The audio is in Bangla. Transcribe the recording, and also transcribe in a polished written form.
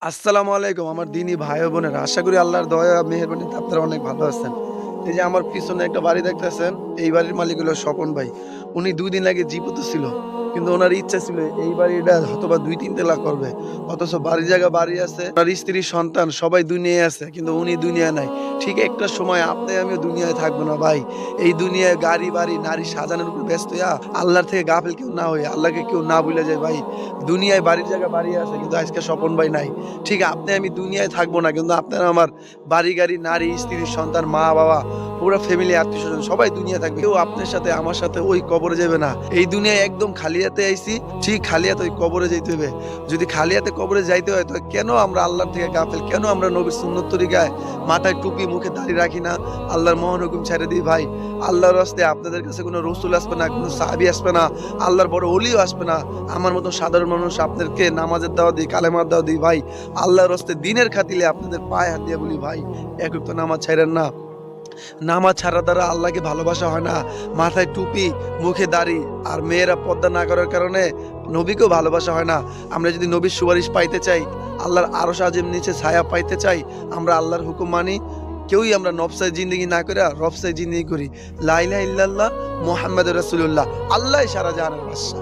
আসসালামু আলাইকুম আমার দিনী ভাই ও বোনেরা। আশা করি আল্লাহর দয়া মেহেরবানিতে আপনারা অনেক ভালো আছেন। এই যে আমার পিছনে একটা বাড়ি দেখতেছেন, এই বাড়ির মালিক হলো স্বপন ভাই। উনি ২ দিন আগে জীবিত ছিল। কিন্তু উনার ইচ্ছা ছিল এই বাড়িটা হয়তোবা ২-৩ তালা করবে। অথচ বাড়ি জায়গা বাড়ি আছে, উনার স্ত্রী সন্তান সবাই দুনিয়ায় আছে। কিন্তু উনি দুনিয়ায় নাই। ঠিক একটা সময় আপনি আমিও দুনিয়ায় থাকবো না ভাই। এই দুনিয়ায় গাড়ি বাড়ি নারী সাজানোর উপর ব্যস্ত হইয়া আল্লাহর থেকে গাফিল কেউ না হই, আল্লাহকে কেউ না ভুইলা যায় ভাই। দুনিয়ায় বাড়ির জায়গা বাড়ি আছে কিন্তু আজকে স্বপন ভাই নাই। ঠিক আপনি আমি দুনিয়ায় থাকবো না কিন্তু আপনারা আমার বাড়ি গাড়ি নারী স্ত্রী সন্তান মা বাবা পুরা ফ্যামিলি আত্মীয় স্বজন সবাই দুনিয়া থাকবে, কেউ আপনার সাথে আমার সাথে ওই কবরে যাবে না। এই দুনিয়ায় একদম খালি হাতে আইছি, ঠিক খালি হাতে ওই কবরে যাইতে হবে। যদি খালি হাতে কবরে যাইতে হয় তো কেন আমরা আল্লাহর থেকে গাফেল, কেন আমরা নবীর সুন্নত তরিকায় মাথায় টুপি মুখে দাড়ি রাখি না, আল্লাহর মহান হুকুম ছেড়ে দিই ভাই। আল্লাহর রাস্তায় আপনাদের কাছে কোনো রসুল আসবে না, কোনো সাহাবী আসবে না, আল্লাহর বড় ওলিও আসবে না। আমার মতো সাধারণ মানুষ আপনাদেরকে নামাজের দাওয়া দিই, কালেমার দাওয়া দিই ভাই। আল্লাহর রাস্তায় দিনের খাতিলে আপনাদের পায়ে হাত দিয়ে বলি ভাই, এক ওয়াক্ত নামাজ ছাইরেন না। নামাজ ছাড়া দ্বারা আল্লাহকে ভালোবাসা হয় না। মাথায় টুপি, মুখে দাড়ি আর মেয়েরা পর্দা না করার কারণে নবীকেও ভালোবাসা হয় না। আমরা যদি নবীর সুপারিশ পাইতে চাই, আল্লাহর আরশ আজিম নিচে ছায়া পাইতে চাই, আমরা আল্লাহর হুকুম মানি। কেউই আমরা নফসায় জিন্দেগি না করে রফসায় জিন্দেগি করি। লা ইলাহা ইল্লাল্লাহ মুহাম্মাদুর রাসূলুল্লাহ। আল্লাহই সারা জাহানের বাদশা।